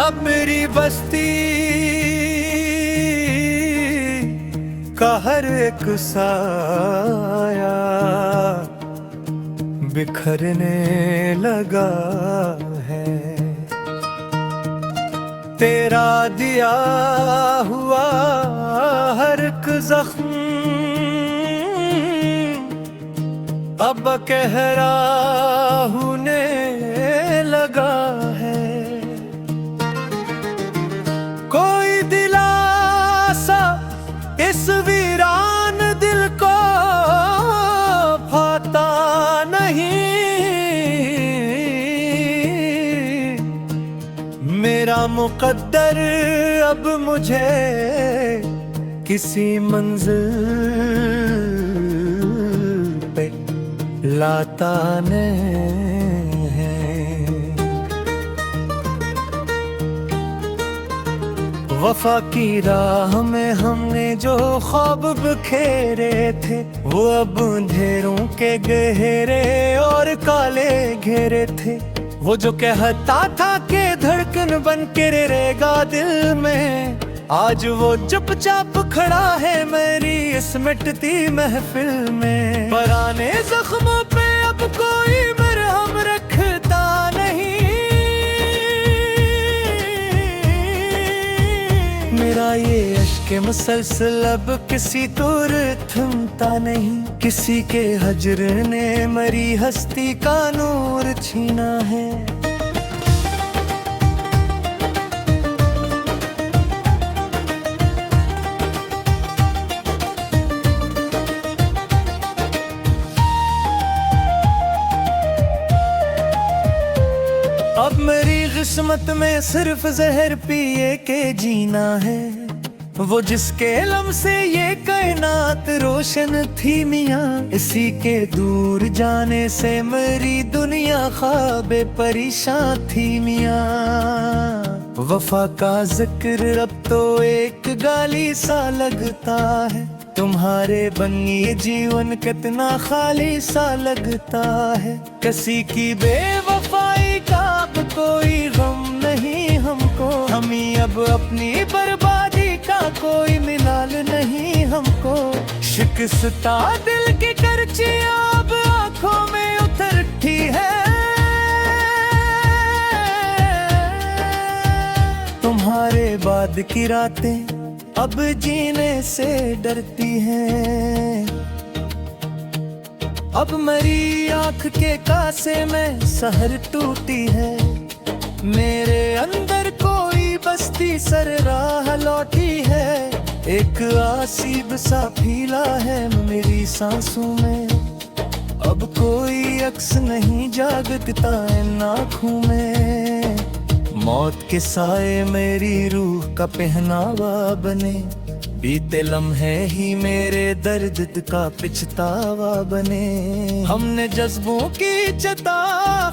अब मेरी बस्ती का हर एक साया बिखरने लगा है। तेरा दिया हुआ हर एक जख्म अब कहरा होने लगा है। कोई दिलासा इस वीरान दिल को भाता नहीं। मेरा मुकद्दर अब मुझे किसी मंजिल पे लाता नहीं है। वफा की राह में हमने जो ख्वाब बिखेरे थे वो अब अंधेरों के गहरे और काले घेरे थे। वो जो कहता था कि धड़कन बन के रहेगा दिल में, आज वो चुपचाप खड़ा है मेरी इस मिटती महफिल में। पुराने जख्मों पे अब कोई मरहम रखता नहीं। मेरा ये अश्क मुसलसल अब किसी तुर थमता नहीं। किसी के हजर ने मरी हस्ती का नूर छीना है। अब मेरी किस्मत में सिर्फ जहर पिए के जीना है। वो जिसके लम से ये कायनात रोशन थी मियाँ, इसी के दूर जाने से मेरी दुनिया ख्वाबे परेशान थी मियाँ। वफा का जिक्र अब तो एक गाली सा लगता है। तुम्हारे बनी जीवन कितना खाली सा लगता है। किसी की बेवफाई का अब कोई गम नहीं हमको। हम ही अब अपनी बर्बादी का कोई मिलाल नहीं हमको। शिकस्ता दिल की करचियां अब आंखों में उतरती है। तुम्हारे बाद की रातें अब जीने से डरती हैं। अब मेरी आंख के कासे में सहर टूटी है। मेरे अंदर कोई बस्ती सर राह लौटी है। एक आसीब सा फीला है मेरी सांसों में। अब कोई अक्स नहीं जागता इन आँखों में। मौत के साए मेरी रूह का पहनावा बने। बीते लम्हे ही मेरे दर्द का पिछतावा बने। हमने जज्बों की चता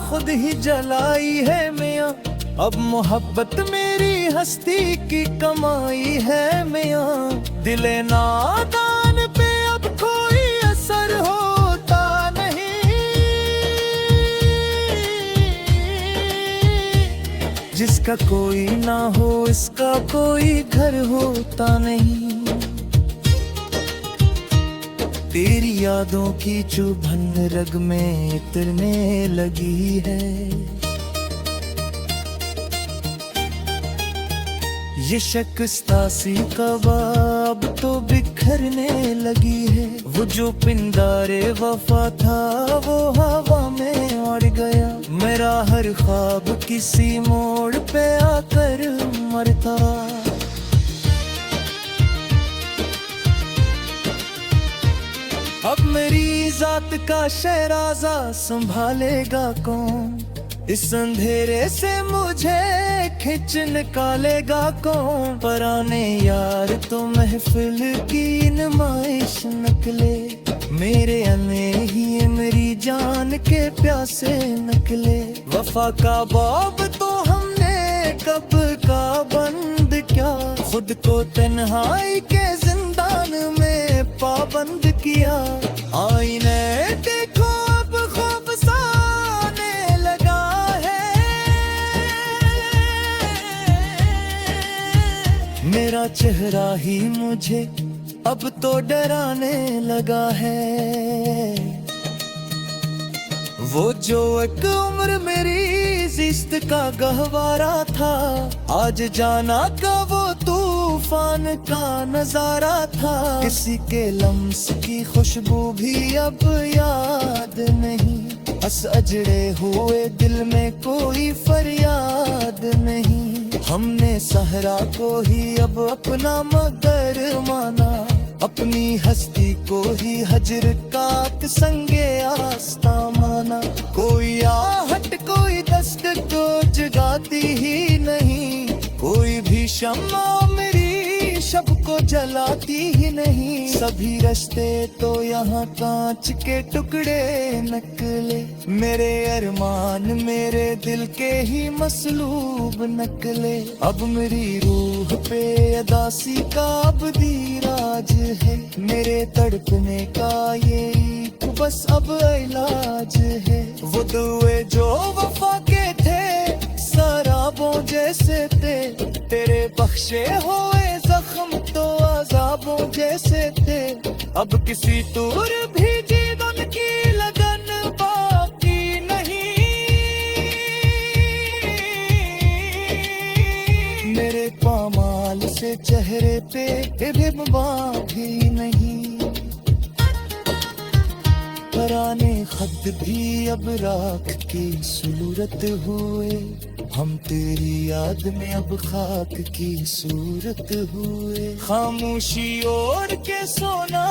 खुद ही जलाई है मियाँ। अब मोहब्बत मेरी हस्ती की कमाई है मियाँ। दिले नादान पे अब कोई असर होता नहीं। जिसका कोई ना हो इसका कोई घर होता नहीं। तेरी यादों की चुभन रग में उतरने लगी है। ये शिकस्तासी कबाब तो बिखरने लगी है। वो जो पिंडारे वफा था वो हवा में उड़ गया। मेरा हर ख्वाब किसी मोड़ पे आकर मरता। अब मेरी जात का शहराजा संभालेगा कौन। इस अंधेरे से मुझे खिंच निकालेगा कौन। पराने यार तो महफिल की नुमाइश निकले। मेरे अने ही मेरी जान के प्यासे निकले। वफा का बाब तो हमने कब का बंद क्या। खुद को तन्हाई के जिंदान में पाबंद किया। आईने देखो अब ख्वाब साने लगा है। चेहरा ही मुझे अब तो डराने लगा है। वो जो एक उम्र मेरी जिस्त का गहवारा था, आज जाना का वो तूफान का नजारा था। किसी के लम्स की खुशबू भी अब याद नहीं, बस अजड़े हुए दिल में कोई फरियाद नहीं। हमने सहरा को ही अब अपना मगर माना, अपनी हस्ती को ही हजर काट संगे आस्था माना। कोई आहट कोई दस्त को जगाती ही नहीं, कोई भी शम्मा मेरी शब को जलाती ही नहीं। सभी रास्ते तो यहाँ कांच के टुकड़े नकले, मेरे अरमान मेरे दिल के ही मसलूब नकले। अब मेरी रूह पे अदासी का अबदी राज है, मेरे तड़पने का ये बस अब इलाज है। वो दुए जो वफा के थे शराबों जैसे थे, तेरे बख्शे हुए जख्म तो अजाबों जैसे थे। अब किसी दूर भी जीवन की लगन बाकी नहीं, मेरे पामाल से चेहरे पे रिबा भी नहीं। पुराने खत भी अब राख की सूरत हुए, हम तेरी याद में अब खाक की सूरत हुए। खामोशी ओढ़ के सोना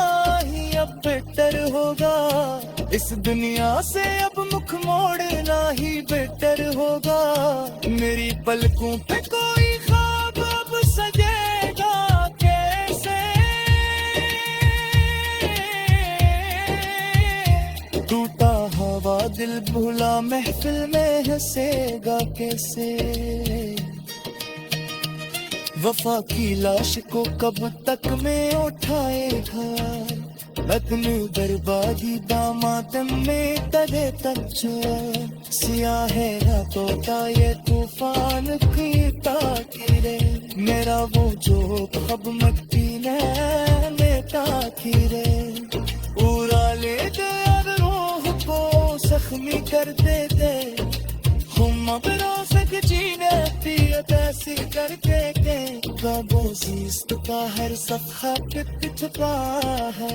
ही अब बेहतर होगा, इस दुनिया से अब मुख मोड़ना ही बेहतर होगा। मेरी पलकों पे कोई ख्वाब अब सजेगा कैसे, टूटा हवा दिल भूला महफिल में हंसेगा कैसे। वफा की लाश को कब तक में उठाएगा, बदन बर्बादी दामातम में तले तक सियाह है रातों का ये तूफान की ताकीरे। मेरा वो जो खब मट्टी में ताकीरे, उड़ा ले जख्मी कर देते हम अब रोज़ जीने पियत ऐसी करके के। ख्वाबों ज़िस्त का हर सफ़ा पे छुपा है।